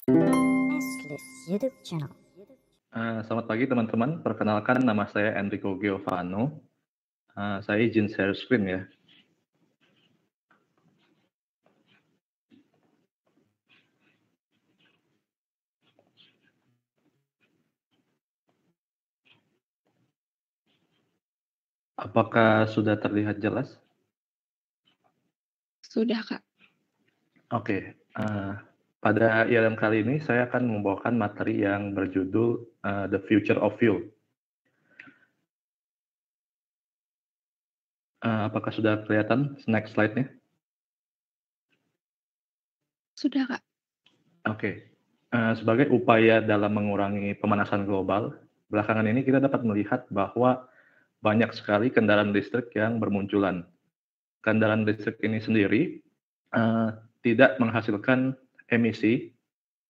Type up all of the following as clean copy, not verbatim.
Nestlist YouTube channel. Selamat pagi teman-teman, perkenalkan nama saya Enrico Giovano. Saya izin share screen ya. Apakah sudah terlihat jelas? Sudah, Kak. Oke, pada ILM kali ini saya akan membawakan materi yang berjudul The Future of Fuel. Apakah sudah kelihatan next slide-nya? Sudah, Kak. Oke, sebagai upaya dalam mengurangi pemanasan global, belakangan ini kita dapat melihat bahwa banyak sekali kendaraan listrik yang bermunculan. Kendaraan listrik ini sendiri tidak menghasilkan emisi,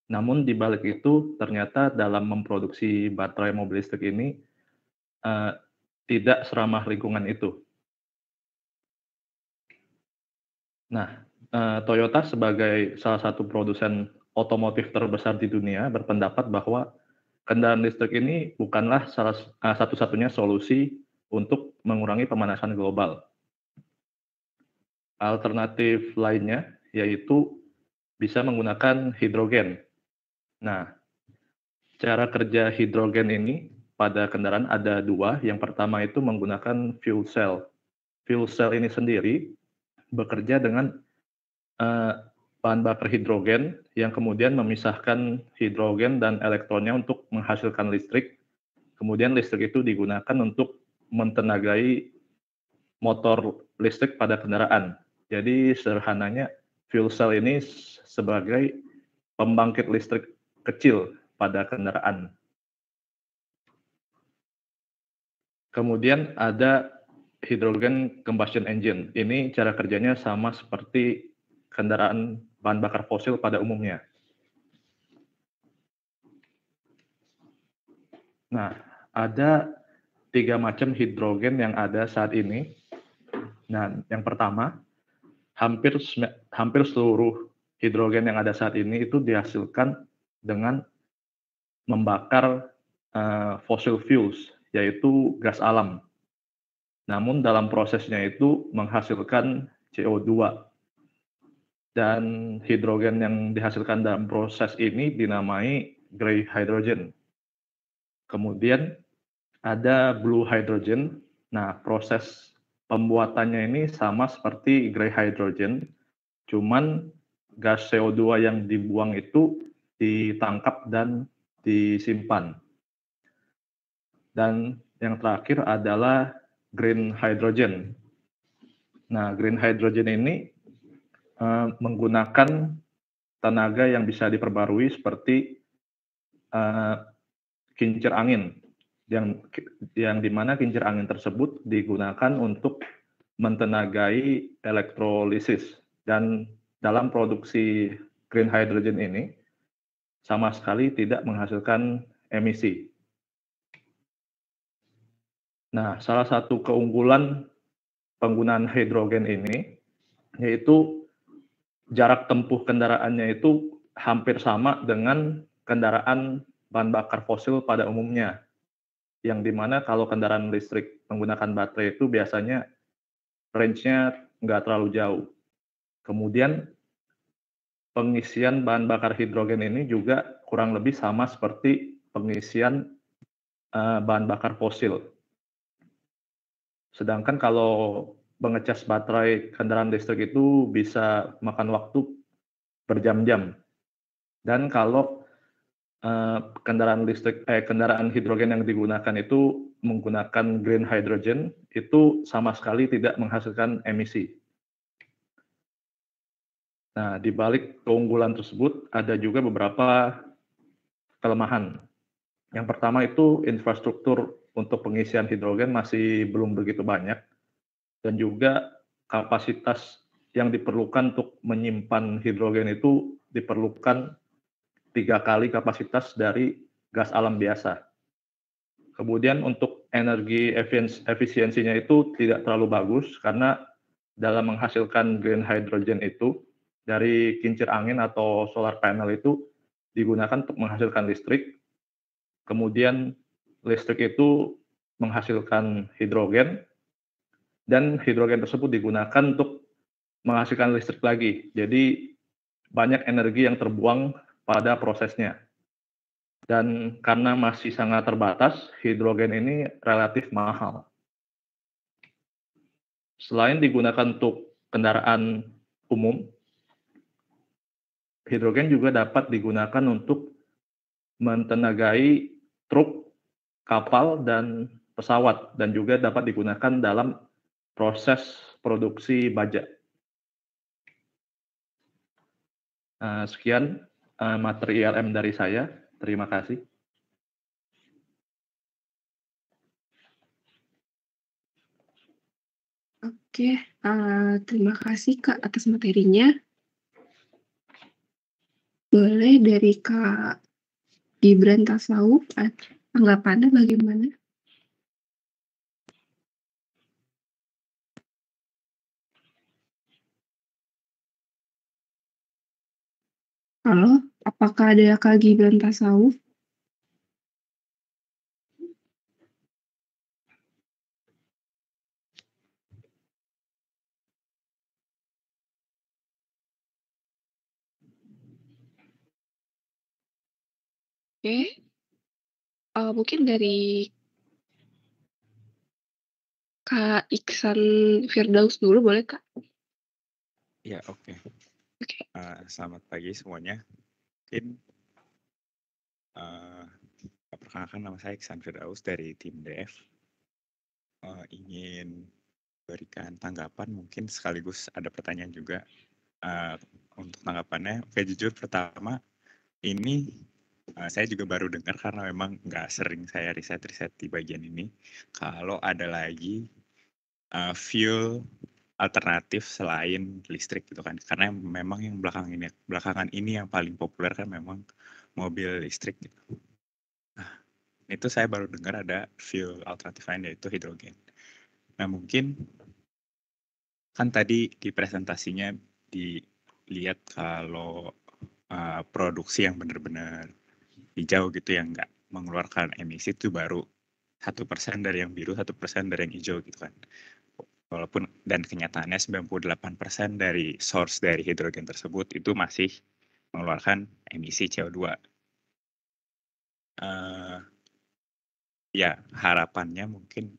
namun di balik itu ternyata dalam memproduksi baterai mobil listrik ini tidak seramah lingkungan itu. Nah, Toyota sebagai salah satu produsen otomotif terbesar di dunia berpendapat bahwa kendaraan listrik ini bukanlah satu-satunya solusi untuk mengurangi pemanasan global. Alternatif lainnya yaitu bisa menggunakan hidrogen. Nah, cara kerja hidrogen ini pada kendaraan ada dua. Yang pertama itu menggunakan fuel cell. Fuel cell ini sendiri bekerja dengan bahan bakar hidrogen yang kemudian memisahkan hidrogen dan elektronnya untuk menghasilkan listrik. Kemudian listrik itu digunakan untuk mentenagai motor listrik pada kendaraan. Jadi sederhananya fuel cell ini sebagai pembangkit listrik kecil pada kendaraan. Kemudian ada hydrogen combustion engine. Ini cara kerjanya sama seperti kendaraan bahan bakar fosil pada umumnya. Nah, ada 3 macam hidrogen yang ada saat ini. Nah, yang pertama, hampir seluruh hidrogen yang ada saat ini itu dihasilkan dengan membakar fossil fuels, yaitu gas alam. Namun dalam prosesnya itu menghasilkan CO2. Dan hidrogen yang dihasilkan dalam proses ini dinamai gray hydrogen. Kemudian ada blue hydrogen. Nah, proses pembuatannya ini sama seperti gray hydrogen, cuman gas CO2 yang dibuang itu ditangkap dan disimpan. Dan yang terakhir adalah green hydrogen. Nah, green hydrogen ini menggunakan tenaga yang bisa diperbarui seperti kincir angin, yang dimana kincir angin tersebut digunakan untuk mentenagai elektrolisis. Dan dalam produksi green hydrogen ini sama sekali tidak menghasilkan emisi. Nah, salah satu keunggulan penggunaan hidrogen ini yaitu jarak tempuh kendaraannya itu hampir sama dengan kendaraan bahan bakar fosil pada umumnya. Yang dimana kalau kendaraan listrik menggunakan baterai itu biasanya range-nya nggak terlalu jauh. Kemudian pengisian bahan bakar hidrogen ini juga kurang lebih sama seperti pengisian bahan bakar fosil. Sedangkan kalau mengecas baterai kendaraan listrik itu bisa makan waktu berjam-jam. Dan kalau kendaraan hidrogen yang digunakan itu menggunakan green hydrogen, itu sama sekali tidak menghasilkan emisi. Nah, di balik keunggulan tersebut ada juga beberapa kelemahan. Yang pertama itu infrastruktur untuk pengisian hidrogen masih belum begitu banyak, dan juga kapasitas yang diperlukan untuk menyimpan hidrogen itu diperlukan 3 kali kapasitas dari gas alam biasa. Kemudian untuk energi efisiensinya itu tidak terlalu bagus karena dalam menghasilkan green hydrogen itu dari kincir angin atau solar panel itu digunakan untuk menghasilkan listrik, kemudian listrik itu menghasilkan hidrogen, dan hidrogen tersebut digunakan untuk menghasilkan listrik lagi. Jadi banyak energi yang terbuang pada prosesnya. Dan karena masih sangat terbatas, hidrogen ini relatif mahal. Selain digunakan untuk kendaraan umum, hidrogen juga dapat digunakan untuk mentenagai truk, kapal, dan pesawat, dan juga dapat digunakan dalam proses produksi baja. Sekian materi ILM dari saya. Terima kasih. Oke, terima kasih Kak atas materinya. Boleh dari Kak Gibran Tasawuf, tanggapannya bagaimana? Halo, apakah ada Kak Gibran Tasawuf? Oke, mungkin dari Kak Iksan Firdaus dulu boleh Kak? Ya, oke. Oke. Selamat pagi semuanya. Mungkin perkenalkan nama saya Iksan Firdaus dari tim Dev. Ingin berikan tanggapan, mungkin sekaligus ada pertanyaan juga. Untuk tanggapannya, oke, jujur pertama ini saya juga baru dengar karena memang nggak sering saya riset-riset di bagian ini. Kalau ada lagi fuel alternatif selain listrik gitu kan, karena memang yang belakangan ini yang paling populer kan memang mobil listrik gitu. Nah, itu saya baru dengar ada fuel alternatif lain yaitu hidrogen. Nah, mungkin kan tadi di presentasinya dilihat kalau produksi yang benar-benar hijau gitu yang nggak mengeluarkan emisi itu baru 1% dari yang biru, 1% dari yang hijau gitu kan. Walaupun dan kenyataannya 98% dari source dari hidrogen tersebut itu masih mengeluarkan emisi CO2. Ya, harapannya mungkin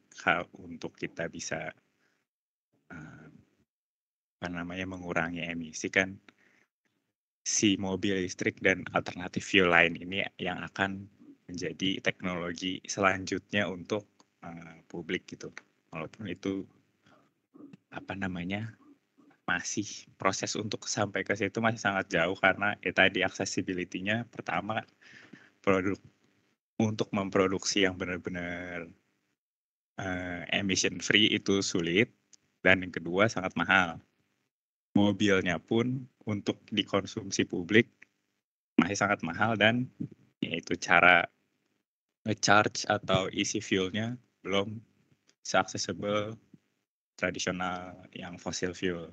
untuk kita bisa mengurangi emisi kan si mobil listrik dan alternatif fuel lain ini yang akan menjadi teknologi selanjutnya untuk publik gitu. Walaupun itu masih proses untuk sampai ke situ masih sangat jauh karena tadi accessibility-nya pertama untuk memproduksi yang benar-benar emission free itu sulit, dan yang kedua sangat mahal. Mobilnya pun untuk dikonsumsi publik masih sangat mahal, dan yaitu cara nge-charge atau isi fuelnya belum se-accessible tradisional yang fossil fuel.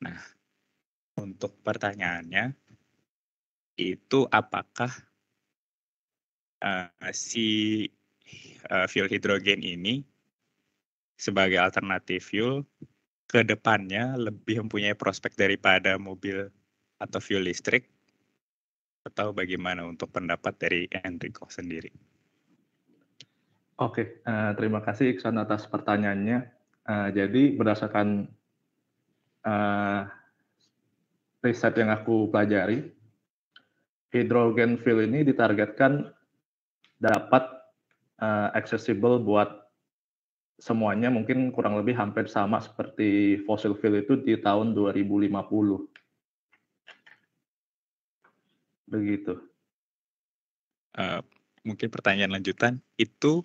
Nah, untuk pertanyaannya, itu apakah si fuel hidrogen ini sebagai alternatif fuel ke depannya lebih mempunyai prospek daripada mobil atau fuel listrik, atau bagaimana untuk pendapat dari Enrico sendiri? Oke, terima kasih Iksan atas pertanyaannya. Jadi berdasarkan riset yang aku pelajari, hidrogen fuel ini ditargetkan dapat accessible buat semuanya, mungkin kurang lebih hampir sama seperti fossil fuel itu di tahun 2050. Begitu. Mungkin pertanyaan lanjutan, itu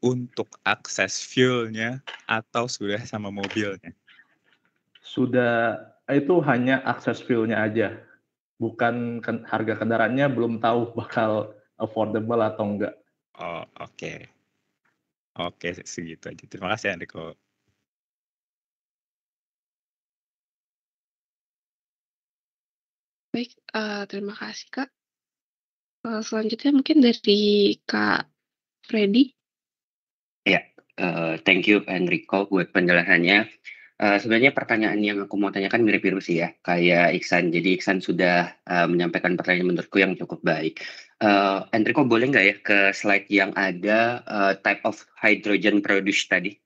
untuk akses fuelnya atau sudah sama mobilnya? Sudah, itu hanya akses fuel-nya aja. Bukan harga kendaraannya belum tahu bakal affordable atau enggak. Oh, oke. Oke, segitu aja. Terima kasih Enrico. Baik, terima kasih Kak. Selanjutnya mungkin dari Kak Freddy. Ya, thank you Enrico buat penjelasannya. Sebenarnya pertanyaan yang aku mau tanyakan mirip-mirip sih ya, kayak Iksan. Jadi Iksan sudah menyampaikan pertanyaan menurutku yang cukup baik. Enrico boleh nggak ya ke slide yang ada type of hydrogen produced tadi?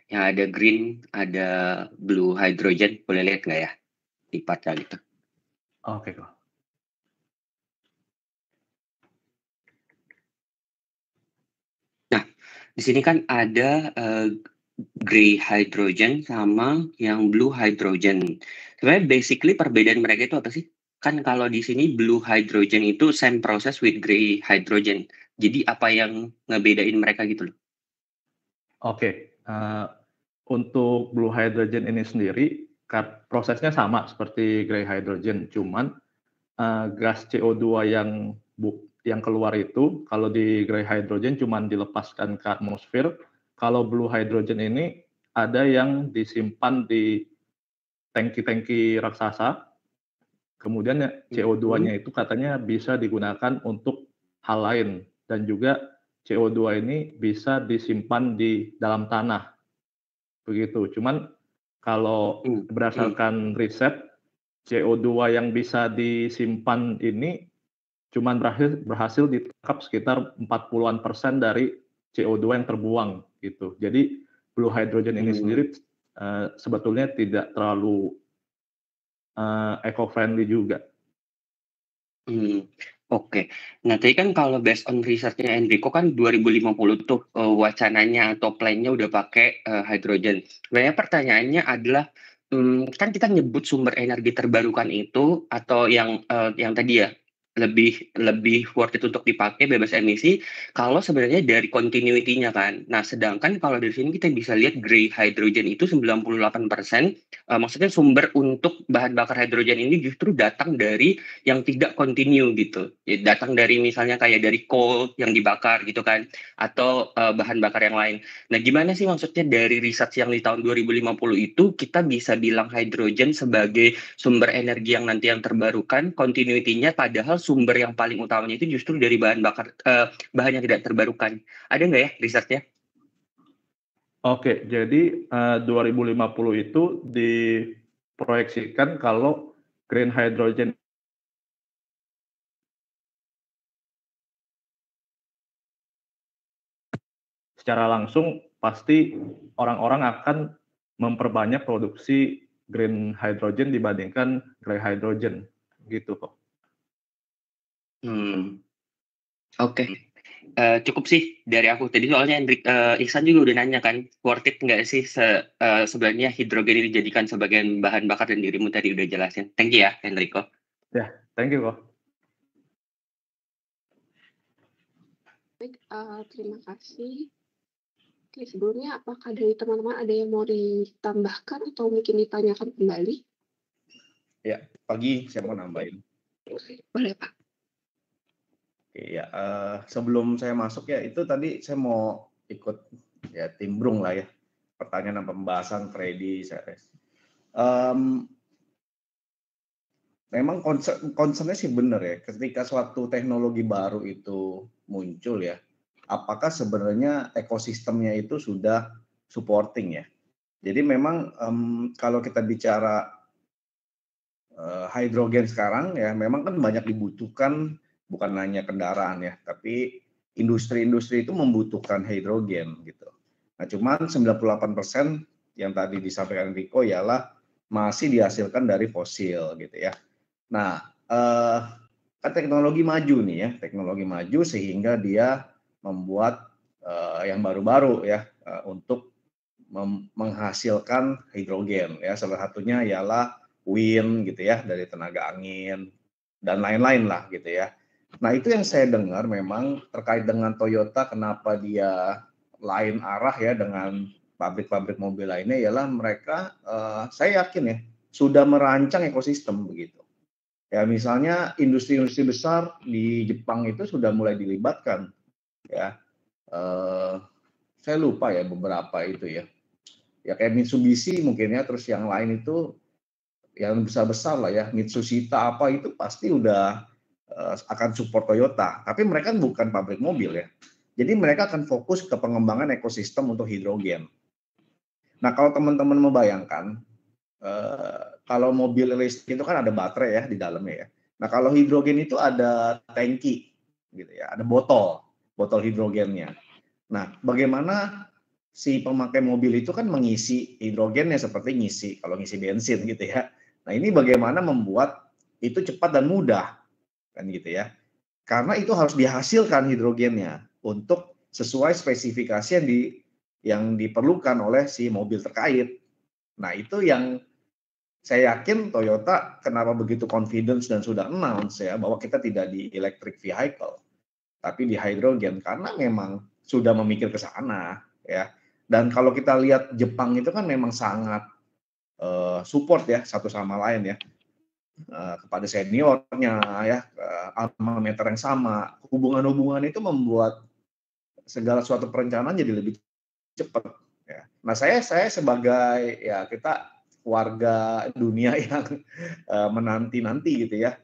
Yang ada green, ada blue hydrogen, boleh lihat nggak ya? Di partnya gitu. Oke kok. Nah, di sini kan ada gray hydrogen sama yang blue hydrogen. Sebenarnya basically perbedaan mereka itu apa sih? Kan kalau di sini blue hydrogen itu same process with gray hydrogen. Jadi apa yang ngebedain mereka gitu loh? Oke, untuk blue hydrogen ini sendiri prosesnya sama seperti gray hydrogen, cuman gas CO2 yang keluar itu kalau di gray hydrogen cuman dilepaskan ke atmosfer, kalau blue hydrogen ini ada yang disimpan di tangki-tangki raksasa, kemudian CO2-nya itu katanya bisa digunakan untuk hal lain, dan juga CO2 ini bisa disimpan di dalam tanah, begitu. Cuman kalau berdasarkan riset, CO2 yang bisa disimpan ini cuman berhasil ditangkap sekitar 40% dari CO2 yang terbuang gitu. Jadi blue hydrogen ini sendiri sebetulnya tidak terlalu eco-friendly juga. Oke. Nah, tadi kan kalau based on research-nya Enrico kan 2050 tuh wacananya atau plan-nya udah pakai hydrogen. Sebenarnya pertanyaannya adalah kan kita nyebut sumber energi terbarukan itu atau yang tadi ya lebih worth it untuk dipakai bebas emisi kalau sebenarnya dari continuity-nya kan. Nah, sedangkan kalau dari sini kita bisa lihat gray hydrogen itu 98%, maksudnya sumber untuk bahan bakar hidrogen ini justru datang dari yang tidak continue gitu. Ya, datang dari misalnya kayak dari coal yang dibakar gitu kan, atau bahan bakar yang lain. Nah, gimana sih maksudnya dari riset yang di tahun 2050 itu kita bisa bilang hidrogen sebagai sumber energi yang nanti yang terbarukan, continuity-nya padahal sumber yang paling utamanya itu justru dari bahan bakar bahan yang tidak terbarukan. Ada nggak ya risetnya? Oke, jadi 2050 itu diproyeksikan kalau green hydrogen secara langsung pasti orang-orang akan memperbanyak produksi green hydrogen dibandingkan gray hydrogen gitu kok. Oke. Cukup sih dari aku tadi, soalnya Iksan juga udah nanya kan, worth it nggak sih sebenarnya hidrogen ini dijadikan sebagai bahan bakar, dan dirimu tadi udah jelasin. Thank you ya Enrico. Ya, thank you kok. Baik, terima kasih. Oke, sebelumnya apakah dari teman-teman ada yang mau ditambahkan atau mungkin ditanyakan kembali? Ya, pagi saya mau nambahin. Boleh Pak. Iya, sebelum saya masuk ya, itu tadi saya mau ikut ya timbrung lah ya, pertanyaan dan pembahasan Freddy, memang concernnya sih benar ya, ketika suatu teknologi baru itu muncul ya, apakah sebenarnya ekosistemnya itu sudah supporting ya. Jadi memang kalau kita bicara hidrogen sekarang ya, memang kan banyak dibutuhkan, bukan hanya kendaraan ya, tapi industri-industri itu membutuhkan hidrogen gitu. Nah, cuman 98% yang tadi disampaikan Enrico ialah masih dihasilkan dari fosil gitu ya. Nah, kan teknologi maju nih ya, teknologi maju sehingga dia membuat yang baru-baru ya untuk menghasilkan hidrogen ya. Salah satunya ialah wind gitu ya, dari tenaga angin dan lain-lain lah gitu ya. Nah, itu yang saya dengar memang terkait dengan Toyota, kenapa dia lain arah ya dengan pabrik-pabrik mobil lainnya, ialah mereka saya yakin ya sudah merancang ekosistem begitu. Ya, misalnya industri-industri besar di Jepang itu sudah mulai dilibatkan ya. Saya lupa ya beberapa itu ya. Ya kayak Mitsubishi mungkin ya, terus yang lain itu yang besar-besar lah ya, Mitsushita apa itu pasti udah akan support Toyota, tapi mereka kan bukan pabrik mobil ya. Jadi mereka akan fokus ke pengembangan ekosistem untuk hidrogen. Nah, kalau teman-teman membayangkan, kalau mobil listrik itu kan ada baterai ya di dalamnya ya. Nah, kalau hidrogen itu ada tangki, gitu ya, ada botol hidrogennya. Nah, bagaimana si pemakai mobil itu kan mengisi hidrogennya seperti kalau ngisi bensin gitu ya. Nah, ini bagaimana membuat itu cepat dan mudah, kan gitu ya. Karena itu harus dihasilkan hidrogennya untuk sesuai spesifikasi yang diperlukan oleh si mobil terkait. Nah, itu yang saya yakin Toyota kenapa begitu confidence dan sudah announce ya bahwa kita tidak di electric vehicle tapi di hydrogen, karena memang sudah memikir ke sana ya. Dan kalau kita lihat Jepang itu kan memang sangat support ya satu sama lain ya, kepada seniornya ya, alma mater yang sama. Hubungan-hubungan itu membuat segala suatu perencanaan jadi lebih cepat ya. Nah, saya sebagai ya kita warga dunia yang menanti-nanti gitu ya,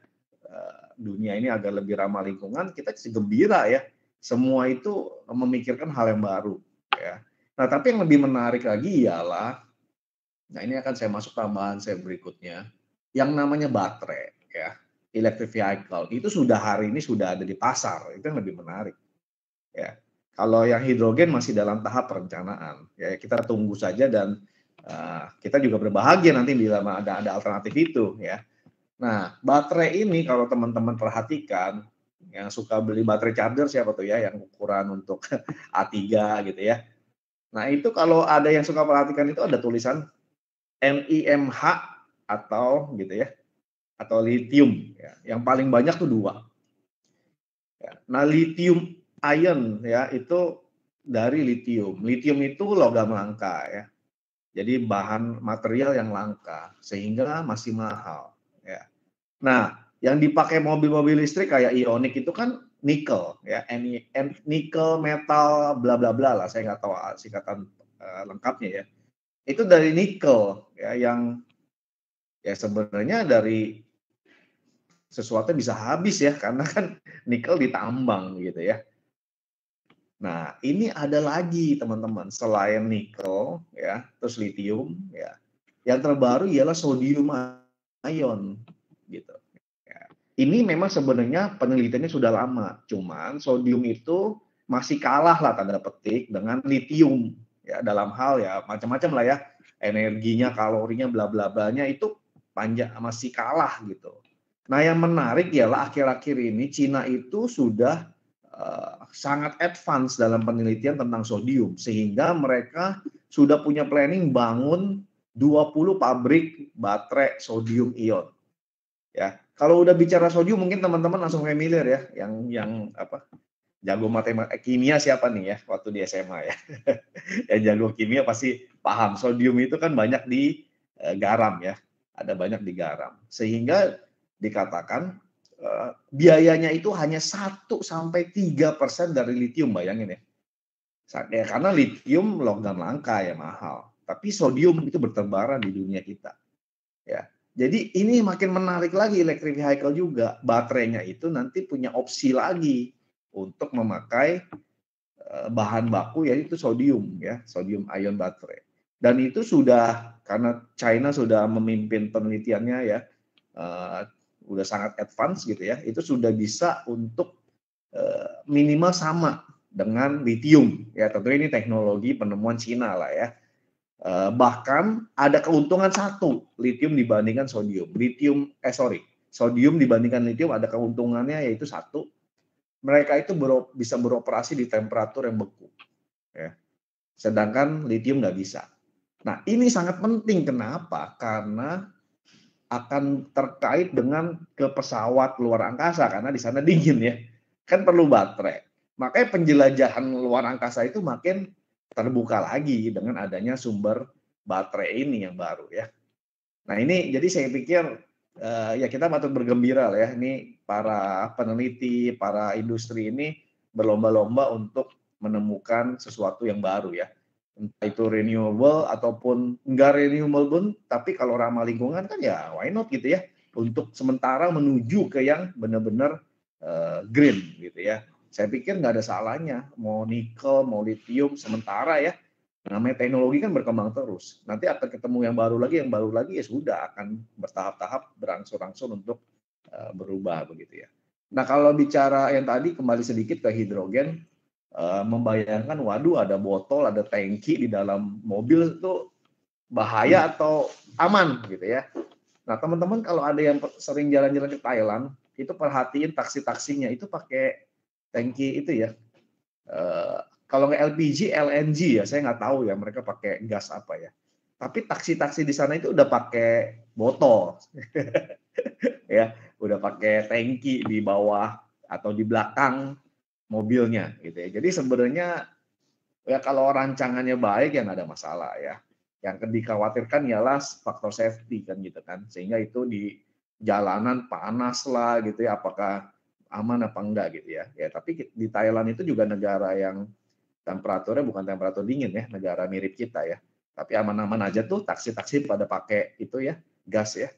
dunia ini agar lebih ramah lingkungan, kita gembira ya. Semua itu memikirkan hal yang baru ya. Nah, tapi yang lebih menarik lagi ialah, nah ini akan saya masuk tambahan saya berikutnya, yang namanya baterai ya, electric vehicle itu hari ini sudah ada di pasar, itu yang lebih menarik ya. Kalau yang hidrogen masih dalam tahap perencanaan ya, kita tunggu saja dan kita juga berbahagia nanti bila ada alternatif itu ya. Nah, baterai ini kalau teman-teman perhatikan, yang suka beli baterai charger siapa tuh ya, yang ukuran untuk A3 gitu ya. Nah, itu kalau ada yang suka perhatikan itu ada tulisan NiMH atau gitu ya, atau lithium ya. Yang paling banyak tuh 2. Ya. Nah, lithium ion ya itu dari lithium. Lithium itu logam langka ya. Jadi bahan material yang langka sehingga masih mahal ya. Nah, yang dipakai mobil-mobil listrik kayak Ioniq itu kan nikel ya, nikel metal bla bla bla lah, saya nggak tahu singkatan lengkapnya ya. Itu dari nikel ya, yang ya sebenarnya dari sesuatu bisa habis ya, karena kan nikel ditambang gitu ya. Nah, ini ada lagi teman-teman, selain nikel ya, terus lithium ya. Yang terbaru ialah sodium ion gitu. Ya. Ini memang sebenarnya penelitiannya sudah lama, cuman sodium itu masih kalah lah tanda petik dengan lithium ya, dalam hal ya macam-macam lah ya, energinya, kalorinya, bla bla blanya itu masih kalah gitu. Nah, yang menarik ialah akhir-akhir ini Cina itu sudah sangat advance dalam penelitian tentang sodium, sehingga mereka sudah punya planning bangun 20 pabrik baterai sodium ion. Ya, kalau udah bicara sodium mungkin teman-teman langsung familiar ya, yang apa? Jago matematika kimia siapa nih ya waktu di SMA ya. Yang jago kimia pasti paham sodium itu kan banyak di garam ya. Ada banyak di garam. Sehingga dikatakan biayanya itu hanya 1-3% dari lithium, bayangin ya. Ya, karena lithium logam langka ya, mahal. Tapi sodium itu bertebaran di dunia kita. Ya. Jadi ini makin menarik lagi electric vehicle juga. Baterainya itu nanti punya opsi lagi untuk memakai bahan baku yaitu sodium ya, sodium ion baterai. Dan itu sudah, karena China sudah memimpin penelitiannya ya, udah sangat advance gitu ya, itu sudah bisa untuk minimal sama dengan lithium ya, tentu ini teknologi penemuan Cina lah ya. Bahkan ada keuntungan satu lithium dibandingkan sodium. Sodium dibandingkan lithium ada keuntungannya yaitu satu, mereka itu bisa beroperasi di temperatur yang beku ya. Sedangkan lithium nggak bisa. Nah, ini sangat penting. Kenapa? Karena akan terkait dengan ke pesawat luar angkasa, karena di sana dingin ya. Kan perlu baterai. Makanya penjelajahan luar angkasa itu makin terbuka lagi dengan adanya sumber baterai ini yang baru ya. Nah, ini jadi saya pikir ya kita patut bergembira lah ya. Ini para peneliti, para industri ini berlomba-lomba untuk menemukan sesuatu yang baru ya. Entah itu renewable ataupun enggak renewable pun, tapi kalau ramah lingkungan kan ya why not gitu ya. Untuk sementara menuju ke yang benar-benar green gitu ya. Saya pikir nggak ada salahnya mau nikel, mau lithium, sementara ya namanya teknologi kan berkembang terus. Nanti akan ketemu yang baru lagi ya sudah akan bertahap-tahap berangsur-angsur untuk berubah begitu ya. Nah kalau bicara yang tadi kembali sedikit ke hidrogen, membayangkan waduh ada botol, ada tangki di dalam mobil itu bahaya atau aman gitu ya. Nah teman-teman kalau ada yang sering jalan-jalan ke Thailand, itu perhatiin taksi-taksinya itu pakai tangki itu ya. Kalau nggak LPG, LNG ya, saya nggak tahu ya mereka pakai gas apa ya. Tapi taksi-taksi di sana itu udah pakai botol, ya, udah pakai tangki di bawah atau di belakang mobilnya, gitu ya. Jadi sebenarnya ya kalau rancangannya baik ya nggak ada masalah ya. Yang dikhawatirkan ialah faktor safety kan gitu kan, sehingga itu di jalanan panas lah gitu ya, apakah aman apa enggak gitu ya. Ya tapi di Thailand itu juga negara yang temperaturnya bukan temperatur dingin ya, negara mirip kita ya. Tapi aman-aman aja tuh taksi-taksi pada pakai itu ya, gas ya.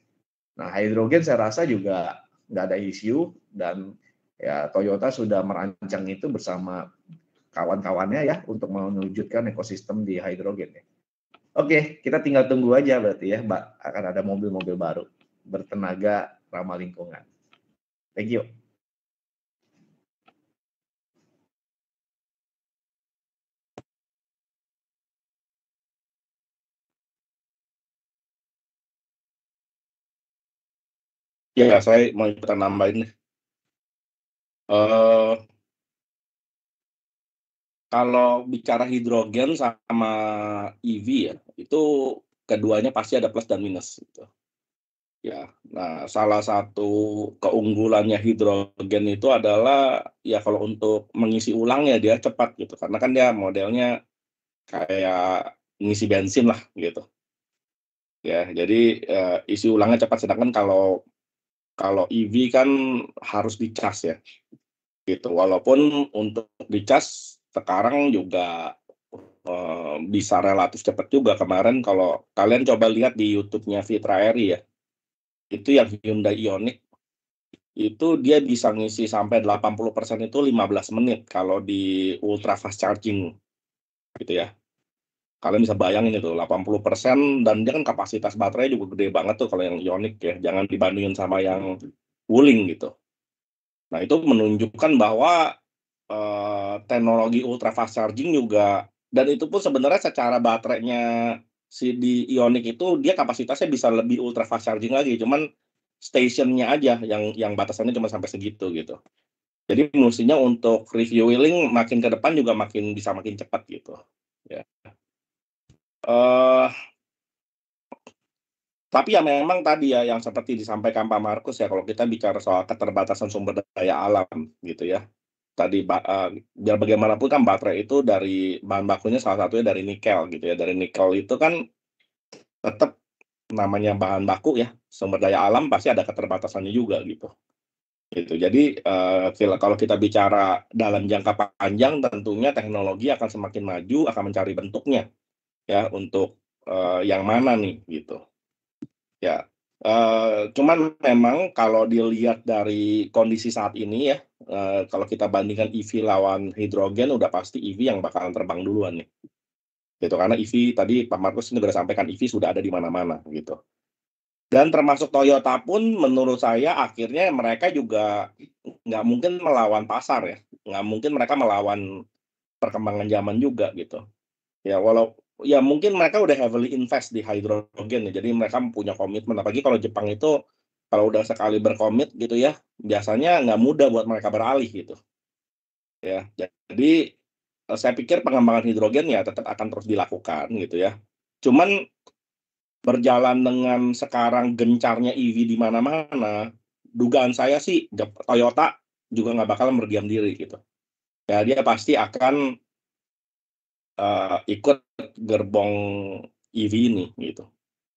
Nah, hidrogen saya rasa juga nggak ada isu dan ya Toyota sudah merancang itu bersama kawan-kawannya ya untuk mewujudkan ekosistem di hidrogen ya. Oke, kita tinggal tunggu aja berarti ya, Mbak, akan ada mobil-mobil baru bertenaga ramah lingkungan. Thank you. Ya, saya mau ikutan nambahin. Kalau bicara hidrogen sama EV ya, itu keduanya pasti ada plus dan minus. Gitu. Ya, nah salah satu keunggulannya hidrogen itu adalah ya kalau untuk mengisi ulang ya dia cepat gitu, karena kan dia modelnya kayak ngisi bensin lah gitu. Ya, jadi isi ulangnya cepat, sedangkan kalau EV kan harus dicas ya. Gitu. Walaupun untuk dicas sekarang juga bisa relatif cepat juga. Kemarin kalau kalian coba lihat di YouTube-nya Fitra Eri ya, itu yang Hyundai Ioniq, itu dia bisa ngisi sampai 80% itu 15 menit kalau di ultra fast charging gitu ya. Kalian bisa bayangin itu 80%, dan dia kan kapasitas baterai juga gede banget tuh kalau yang Ioniq ya, jangan dibandingin sama yang Wuling gitu. Nah itu menunjukkan bahwa teknologi ultra fast charging juga, dan itu pun sebenarnya secara baterainya si di Ioniq itu dia kapasitasnya bisa lebih ultra fast charging lagi, cuman stationnya aja yang batasannya cuma sampai segitu gitu. Jadi mestinya untuk refueling makin ke depan juga bisa makin cepat gitu ya. Tapi ya memang tadi ya yang seperti disampaikan Pak Markus ya, kalau kita bicara soal keterbatasan sumber daya alam gitu ya. Tadi biar bagaimanapun kan baterai itu dari bahan bakunya salah satunya dari nikel gitu ya. Dari nikel itu kan tetap namanya bahan baku ya, sumber daya alam pasti ada keterbatasannya juga gitu. Jadi kalau kita bicara dalam jangka panjang, tentunya teknologi akan semakin maju, akan mencari bentuknya ya untuk yang mana nih gitu. Ya, cuman memang kalau dilihat dari kondisi saat ini ya, kalau kita bandingkan EV lawan hidrogen, udah pasti EV yang bakalan terbang duluan nih. Gitu, karena EV tadi Pak Markus ini sudah sampaikan, EV sudah ada di mana-mana gitu. Dan termasuk Toyota pun menurut saya akhirnya mereka juga nggak mungkin melawan pasar ya, nggak mungkin mereka melawan perkembangan zaman juga gitu. Ya ya mungkin mereka udah heavily invest di hidrogen ya, jadi mereka punya komitmen, apalagi kalau Jepang itu kalau udah sekali berkomit gitu ya, biasanya nggak mudah buat mereka beralih gitu. Ya, jadi saya pikir pengembangan hidrogen ya tetap akan terus dilakukan gitu ya. Cuman berjalan dengan sekarang gencarnya EV di mana-mana, dugaan saya sih Toyota juga nggak bakal berdiam diri gitu. Ya dia pasti akan ikut gerbong EV ini gitu.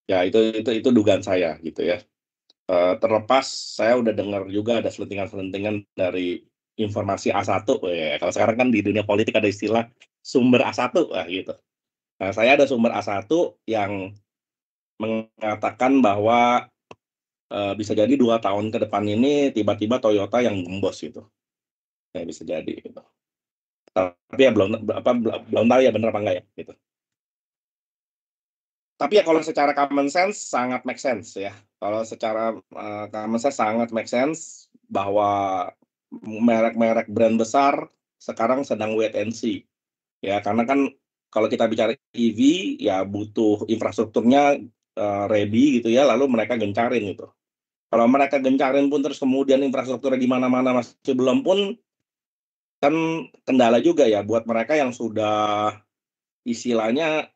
Ya itu dugaan saya gitu ya. Terlepas saya udah dengar juga ada selentingan-selentingan dari informasi A1 ya. Kalau sekarang kan di dunia politik ada istilah sumber A1 gitu. Nah, saya ada sumber A1 yang mengatakan bahwa bisa jadi 2 tahun ke depan ini tiba-tiba Toyota yang gembos gitu. Ya bisa jadi gitu. Tapi ya belum tahu ya bener apa enggak ya gitu. Tapi ya kalau secara common sense sangat make sense ya. Kalau secara common sense sangat make sense bahwa merek-merek brand besar sekarang sedang wait and see. Ya karena kan kalau kita bicara EV ya butuh infrastrukturnya ready gitu ya, lalu mereka gencarin gitu. Kalau mereka gencarin pun terus kemudian infrastrukturnya di mana-mana masih belum pun kan kendala juga ya buat mereka yang sudah istilahnya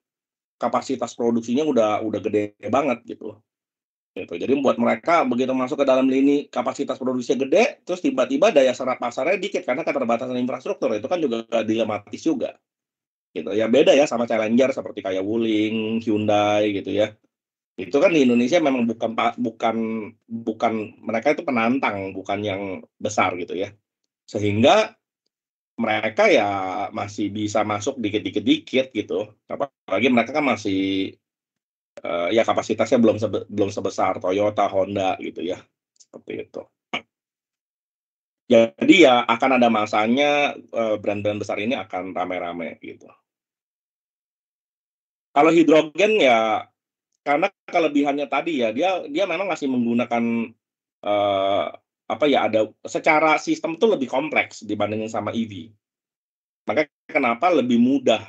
kapasitas produksinya udah gede banget gitu. Jadi buat mereka begitu masuk ke dalam lini kapasitas produksinya gede, terus tiba-tiba daya serap pasarnya dikit karena keterbatasan infrastruktur, itu kan juga dilematis juga. Gitu. Ya beda ya sama challenger seperti kayak Wuling, Hyundai gitu ya. Itu kan di Indonesia memang bukan mereka itu penantang, bukan yang besar gitu ya. Sehingga mereka ya masih bisa masuk dikit gitu. Apalagi mereka kan masih ya kapasitasnya belum sebesar Toyota, Honda gitu ya. Seperti itu. Jadi ya akan ada masanya brand-brand besar ini akan rame-rame gitu. Kalau hidrogen ya karena kelebihannya tadi ya dia memang masih menggunakan ada secara sistem tuh lebih kompleks dibandingin sama EV. Makanya kenapa lebih mudah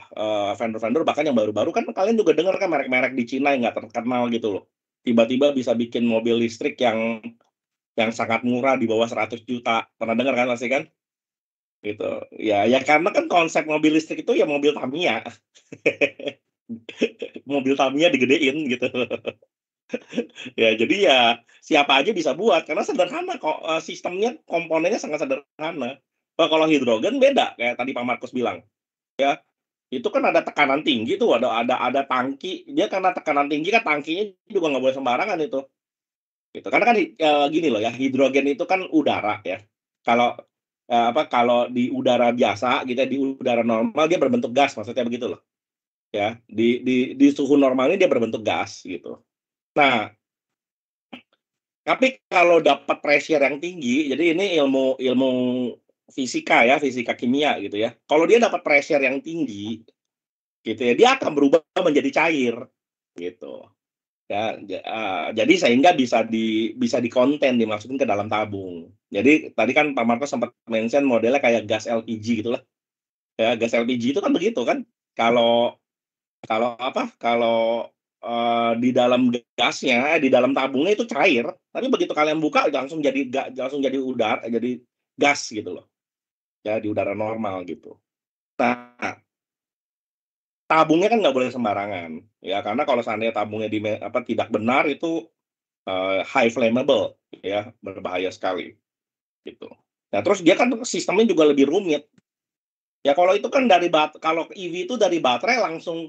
vendor-vendor bahkan yang baru-baru kan kalian juga dengar kan merek-merek di Cina yang nggak terkenal gitu loh. Tiba-tiba bisa bikin mobil listrik yang sangat murah di bawah 100 juta. Pernah dengar kan pasti kan? Gitu. Ya karena kan konsep mobil listrik itu ya mobil Tamiya. Mobil Tamiya digedein gitu. Ya jadi ya siapa aja bisa buat karena sederhana kok sistemnya komponennya sangat sederhana. Kalau hidrogen beda kayak tadi Pak Markus bilang ya itu kan ada tekanan tinggi tuh ada tangki dia karena tekanan tinggi kan tangkinya juga nggak boleh sembarangan itu gitu karena kan gini loh ya hidrogen itu kan udara ya kalau kalau di udara biasa gitu di udara normal dia berbentuk gas maksudnya begitu loh ya di suhu normal ini dia berbentuk gas gitu. Nah tapi kalau dapat pressure yang tinggi, jadi ini ilmu fisika ya, fisika kimia gitu ya. Kalau dia dapat pressure yang tinggi, gitu ya, dia akan berubah menjadi cair, gitu. Ya, jadi sehingga bisa dikonten dimasukin ke dalam tabung. Jadi tadi kan Pak Marcos sempat mention modelnya kayak gas LPG gitulah. Ya, gas LPG itu kan begitu kan. Kalau di dalam gasnya, di dalam tabungnya itu cair, tapi begitu kalian buka langsung jadi udara, jadi gas gitu loh. Ya, di udara normal gitu. Nah, tabungnya kan nggak boleh sembarangan, ya karena kalau seandainya tabungnya tidak benar itu high flammable, ya berbahaya sekali, gitu. Nah, terus dia kan sistemnya juga lebih rumit. Ya kalau itu kan kalau EV itu dari baterai langsung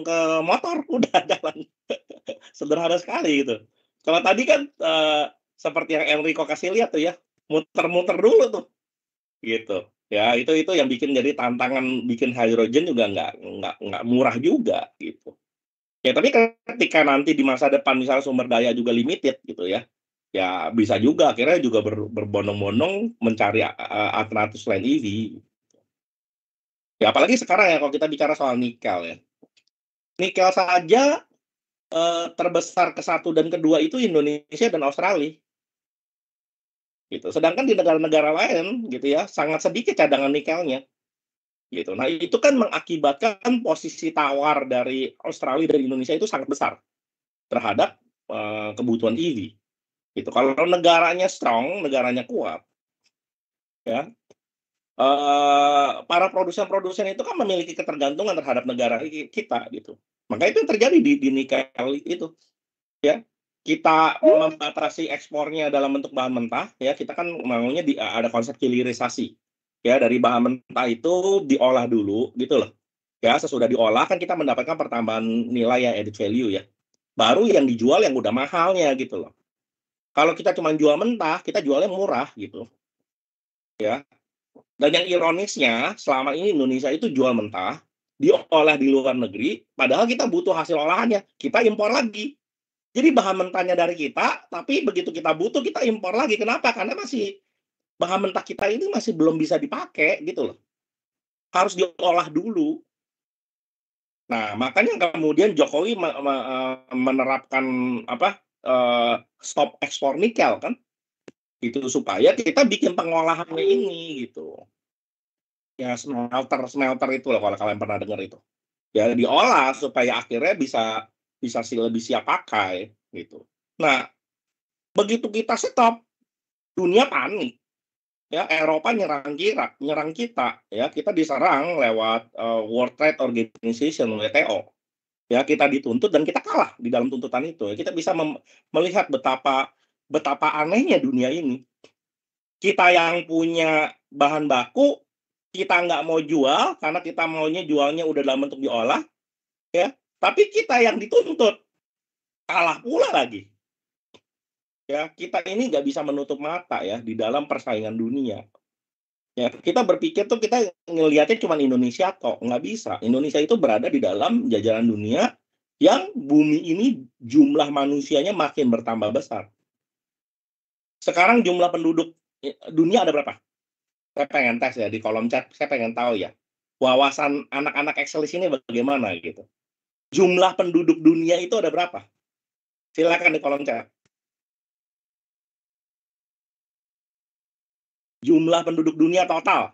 ke motor udah jalan. Sederhana sekali gitu. Kalau tadi kan seperti yang Enrico kasih lihat tuh ya, muter-muter dulu tuh, gitu. Ya itu yang bikin jadi tantangan bikin hydrogen juga nggak murah juga gitu. Ya tapi ketika nanti di masa depan misalnya sumber daya juga limited gitu ya, ya bisa juga akhirnya juga berbondong-bondong mencari alternatif selain EV. Ya apalagi sekarang ya kalau kita bicara soal nikel ya, nikel saja terbesar ke-1 dan ke-2 itu Indonesia dan Australia. Gitu. Sedangkan di negara-negara lain gitu ya, sangat sedikit cadangan nikelnya. Gitu. Nah, itu kan mengakibatkan posisi tawar dari Australia dan Indonesia itu sangat besar terhadap kebutuhan EV. Gitu. Kalau negaranya strong, negaranya kuat, ya, para produsen-produsen itu kan memiliki ketergantungan terhadap negara kita gitu. Maka itu yang terjadi di nikel itu. Ya, kita membatasi ekspornya dalam bentuk bahan mentah, ya kita kan maunya ada konsep hilirisasi, ya dari bahan mentah itu diolah dulu, gitu loh. Ya sesudah diolah kan kita mendapatkan pertambahan nilai yang added value ya. Baru yang dijual yang udah mahalnya gitu loh. Kalau kita cuma jual mentah, kita jualnya murah gitu, ya. Dan yang ironisnya selama ini Indonesia itu jual mentah, diolah di luar negeri, padahal kita butuh hasil olahannya, kita impor lagi. Jadi bahan mentahnya dari kita, tapi begitu kita butuh kita impor lagi. Kenapa? Karena masih bahan mentah kita ini masih belum bisa dipakai gitu loh. Harus diolah dulu. Nah, makanya kemudian Jokowi menerapkan stop ekspor nikel kan? Itu supaya kita bikin pengolahannya ini gitu. Ya smelter itu loh kalau kalian pernah dengar itu. Ya diolah supaya akhirnya bisa lebih siap pakai gitu. Nah, begitu kita stop, dunia panik. Ya, Eropa nyerang kita, ya kita diserang lewat World Trade Organization WTO. Ya, kita dituntut dan kita kalah di dalam tuntutan itu. Kita bisa melihat betapa anehnya dunia ini. Kita yang punya bahan baku, kita nggak mau jual karena kita maunya jualnya udah dalam bentuk diolah, ya. Tapi kita yang dituntut kalah pula lagi. Ya, kita ini nggak bisa menutup mata ya di dalam persaingan dunia. Ya, kita berpikir tuh kita ngelihatnya cuma Indonesia kok, nggak bisa. Indonesia itu berada di dalam jajaran dunia yang bumi ini jumlah manusianya makin bertambah besar. Sekarang jumlah penduduk dunia ada berapa? Saya pengen tes ya di kolom chat, saya pengen tahu ya. Wawasan anak-anak Excel di sini bagaimana gitu. Jumlah penduduk dunia itu ada berapa? Silakan di kolom chat. Jumlah penduduk dunia total.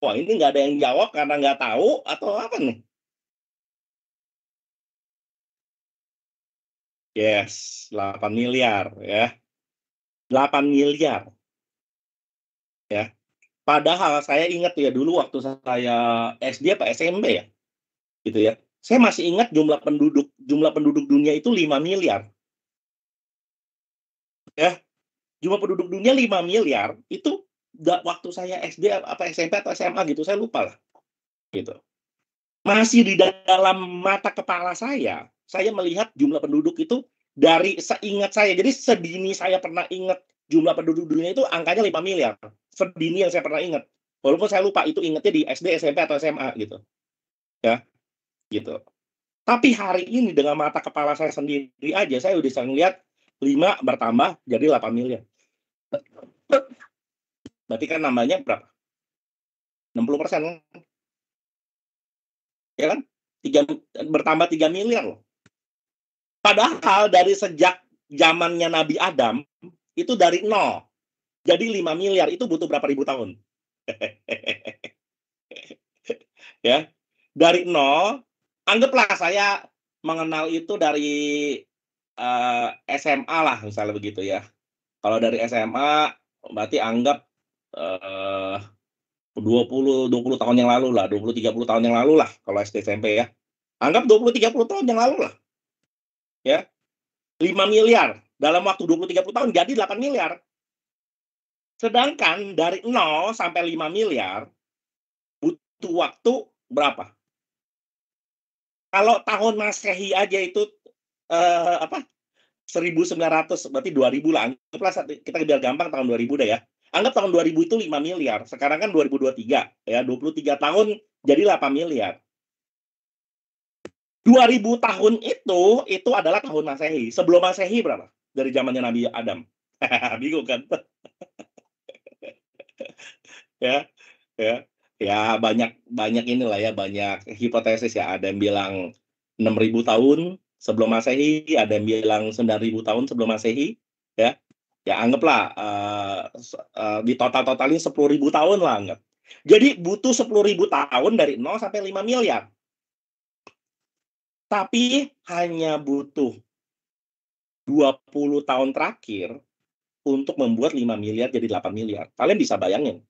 Wah, ini nggak ada yang jawab karena nggak tahu atau apa nih? Yes, 8 miliar ya. 8 miliar. Ya. Padahal saya ingat ya dulu waktu saya SD apa SMP ya. Gitu ya. Saya masih ingat jumlah penduduk dunia itu 5 miliar. Ya. Jumlah penduduk dunia 5 miliar itu waktu saya SD apa SMP atau SMA gitu, saya lupa lah. Gitu. Masih di dalam mata kepala saya melihat jumlah penduduk itu dari seingat saya. Jadi sedini saya pernah ingat jumlah penduduk dunia itu angkanya 5 miliar. Sedini yang saya pernah ingat. Walaupun saya lupa itu ingatnya di SD, SMP atau SMA gitu. Ya. Gitu. Tapi hari ini dengan mata kepala saya sendiri aja saya udah bisa ngelihat 5 bertambah jadi 8 miliar. Berarti kan nambahnya berapa? 60%. Ya kan? Bertambah 3 miliar loh. Padahal dari sejak zamannya Nabi Adam, itu dari 0. Jadi 5 miliar itu butuh berapa ribu tahun? Ya. Dari 0, anggaplah saya mengenal itu dari SMA lah, misalnya begitu ya. Kalau dari SMA, berarti anggap 20 tahun yang lalu lah, 20-30 tahun yang lalu lah, kalau SD SMP ya. Anggap 20-30 tahun yang lalu lah. Ya. 5 miliar. Dalam waktu 20-30 tahun jadi 8 miliar. Sedangkan dari 0 sampai 5 miliar, butuh waktu berapa? Kalau tahun Masehi aja itu 1900, berarti 2000 lah. Anggaplah kita biar gampang tahun 2000 deh ya. Anggap tahun 2000 itu 5 miliar. Sekarang kan 2023 ya, 23 tahun jadi 8 miliar. 2000 tahun itu adalah tahun Masehi. Sebelum Masehi berapa? Dari zamannya Nabi Adam. Bingung kan? Ya, ya. Ya banyak inilah ya, banyak hipotesis ya. Ada yang bilang 6.000 tahun sebelum Masehi, ada yang bilang 9.000 tahun sebelum Masehi, ya. Ya anggaplah di totalin 10.000 tahun lah anggap. Jadi butuh 10.000 tahun dari 0 sampai 5 miliar. Tapi hanya butuh 20 tahun terakhir untuk membuat 5 miliar jadi 8 miliar. Kalian bisa bayangin.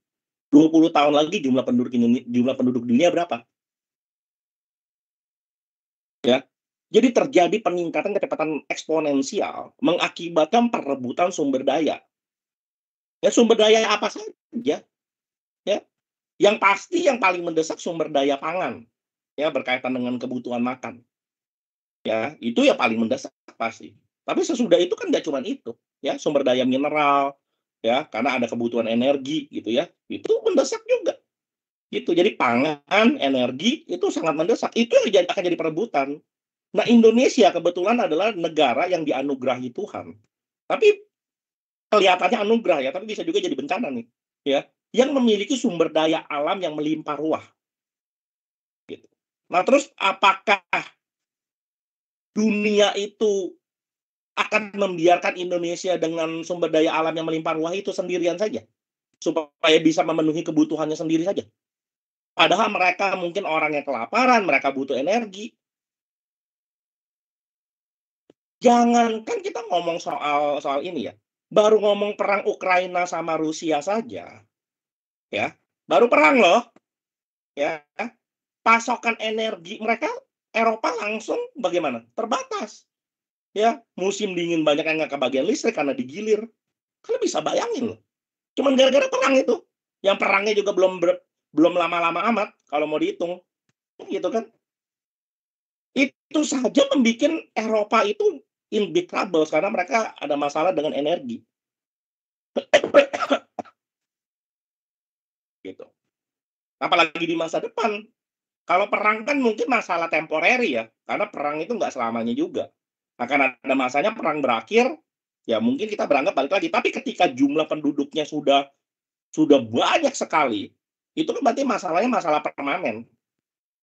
20 tahun lagi jumlah penduduk dunia berapa? Ya. Jadi terjadi peningkatan kecepatan eksponensial mengakibatkan perebutan sumber daya. Ya, sumber daya apa saja? Ya. Yang pasti yang paling mendesak sumber daya pangan. Ya, berkaitan dengan kebutuhan makan. Ya, itu ya paling mendesak pasti. Tapi sesudah itu kan nggak cuma itu, ya, sumber daya mineral, ya, karena ada kebutuhan energi gitu ya. Itu mendesak juga. Gitu. Jadi pangan, energi itu sangat mendesak. Itu yang akan jadi perebutan. Nah, Indonesia kebetulan adalah negara yang dianugerahi Tuhan. Tapi kelihatannya anugerah ya, tapi bisa juga jadi bencana nih, ya. Yang memiliki sumber daya alam yang melimpah ruah. Gitu. Nah, terus apakah dunia itu akan membiarkan Indonesia dengan sumber daya alam yang melimpah ruah itu sendirian saja? Supaya bisa memenuhi kebutuhannya sendiri saja. Padahal mereka mungkin orangnya kelaparan, mereka butuh energi. Jangankan kita ngomong soal ini ya, baru ngomong perang Ukraina sama Rusia saja, ya, baru perang loh, ya, pasokan energi mereka Eropa langsung bagaimana? Terbatas, ya, musim dingin banyak yang nggak kebagian listrik karena digilir. Kalian bisa bayangin loh, cuman gara-gara perang itu, yang perangnya juga belum lama-lama amat kalau mau dihitung, gitu kan? Itu saja membuat Eropa itu in big trouble karena mereka ada masalah dengan energi. Gitu. Apalagi di masa depan. Kalau perang kan mungkin masalah temporary ya, karena perang itu nggak selamanya juga. Akan ada masanya perang berakhir, ya mungkin kita beranggap balik lagi. Tapi ketika jumlah penduduknya sudah banyak sekali, itu kan berarti masalahnya masalah permanen.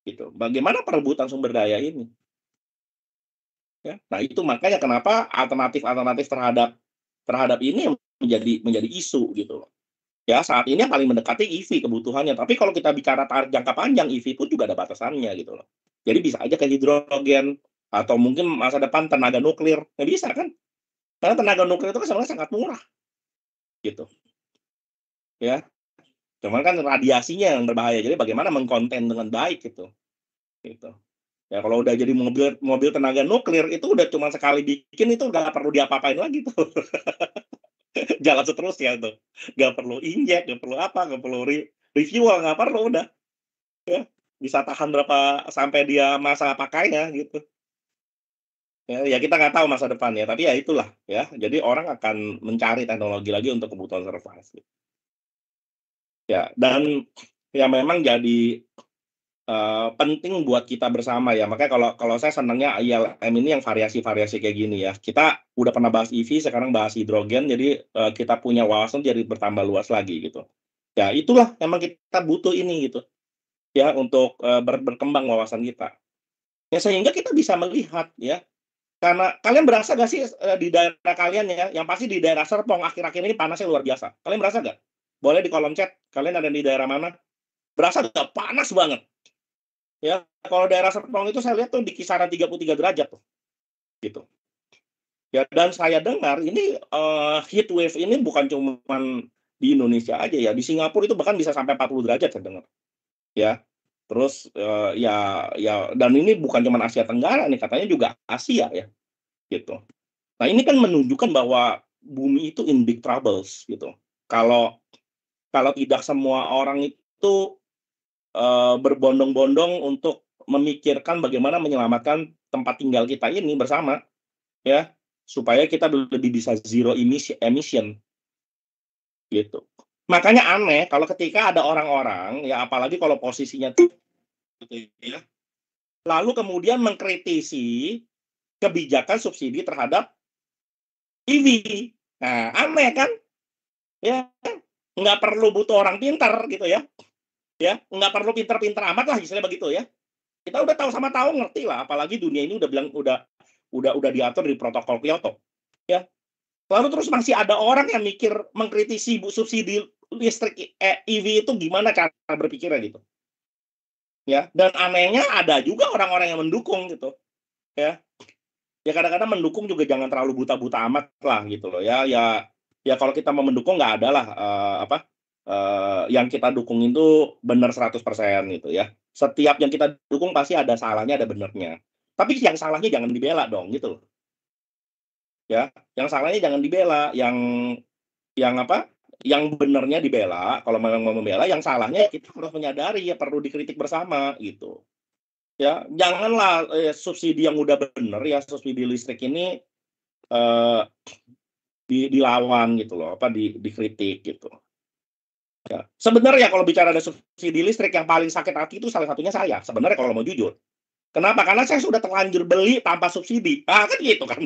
Gitu. Bagaimana perebutan sumber daya ini? Ya, nah itu makanya kenapa alternatif terhadap ini menjadi isu gitu loh. Ya saat ini yang paling mendekati EV kebutuhannya. Tapi kalau kita bicara target jangka panjang, EV pun juga ada batasannya gitu loh. Jadi bisa aja ke hidrogen atau mungkin masa depan tenaga nuklir. Nggak bisa kan? Karena tenaga nuklir itu kan sebenarnya sangat murah gitu. Ya, cuman kan radiasinya yang berbahaya. Jadi bagaimana mengkonten dengan baik gitu. Gitu. Ya kalau udah jadi mobil tenaga nuklir itu udah cuma sekali bikin itu nggak perlu diapa-apain lagi tuh. Jalan seterusnya tuh. Nggak perlu injek, nggak perlu apa, nggak perlu refuel, nggak perlu udah. Ya, bisa tahan berapa sampai dia masa pakainya gitu. Ya kita nggak tahu masa depannya, tapi ya itulah ya. Jadi orang akan mencari teknologi lagi untuk kebutuhan survival. Ya, dan ya memang jadi penting buat kita bersama ya. Makanya kalau saya senangnya ILM ini yang variasi-variasi kayak gini ya. Kita udah pernah bahas EV, sekarang bahas hidrogen, jadi kita punya wawasan jadi bertambah luas lagi gitu. Ya itulah memang kita butuh ini gitu. Ya untuk berkembang wawasan kita. Ya sehingga kita bisa melihat ya. Karena kalian berasa gak sih di daerah kalian ya, yang pasti di daerah Serpong akhir-akhir ini panasnya luar biasa. Kalian berasa gak? Boleh di kolom chat, kalian ada di daerah mana? Berasa gak? Panas banget. Ya, kalau daerah Serpong itu saya lihat tuh di kisaran 33 derajat tuh. Gitu. Ya, dan saya dengar ini heat wave ini bukan cuma di Indonesia aja ya. Di Singapura itu bahkan bisa sampai 40 derajat saya dengar. Ya. Terus ya dan ini bukan cuma Asia Tenggara nih, katanya juga Asia ya. Gitu. Nah, ini kan menunjukkan bahwa bumi itu in big troubles gitu. Kalau tidak semua orang itu berbondong-bondong untuk memikirkan bagaimana menyelamatkan tempat tinggal kita ini bersama, ya, supaya kita lebih bisa zero emission, gitu. Makanya aneh kalau ketika ada orang-orang, ya apalagi kalau posisinya gitu ya, lalu kemudian mengkritisi kebijakan subsidi terhadap EV. Nah, aneh kan? Ya, nggak perlu butuh orang pintar gitu ya. Ya, nggak perlu pintar-pintar amat lah istilahnya begitu ya. Kita udah tahu sama tahu ngerti lah, apalagi dunia ini udah diatur di protokol Kyoto. Ya. Lalu terus masih ada orang yang mikir mengkritisi subsidi listrik EV itu gimana cara berpikirnya gitu. Ya, dan anehnya ada juga orang-orang yang mendukung gitu. Ya. Ya kadang-kadang mendukung juga jangan terlalu buta-buta amat lah gitu loh ya. Ya kalau kita mau mendukung nggak ada lah yang kita dukung itu benar 100% gitu ya. Setiap yang kita dukung pasti ada salahnya, ada benernya. Tapi yang salahnya jangan dibela dong gitu loh. Ya, yang salahnya jangan dibela, yang apa? Yang benernya dibela. Kalau memang mau membela, yang salahnya kita harus menyadari ya perlu dikritik bersama gitu. Ya, janganlah subsidi yang udah bener ya, subsidi listrik ini dilawan gitu loh, dikritik gitu. Ya. Sebenarnya kalau bicara ada subsidi listrik yang paling sakit hati itu salah satunya saya. Sebenarnya kalau mau jujur, Kenapa? Karena saya sudah terlanjur beli tanpa subsidi. Kan gitu kan.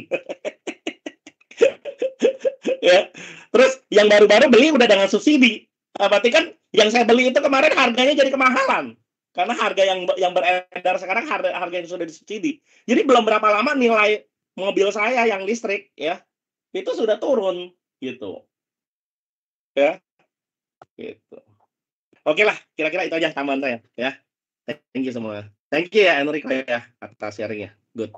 Ya. Terus yang baru-baru beli udah dengan subsidi. Berarti kan yang saya beli itu kemarin harganya jadi kemahalan. Karena harga yang beredar sekarang harga yang sudah disubsidi. Jadi belum berapa lama nilai mobil saya yang listrik ya itu sudah turun gitu. Ya. Gitu. Oke lah, kira-kira itu aja tambahan saya ya. Thank you semua. Thank you ya Enrico ya atas sharingnya. Good.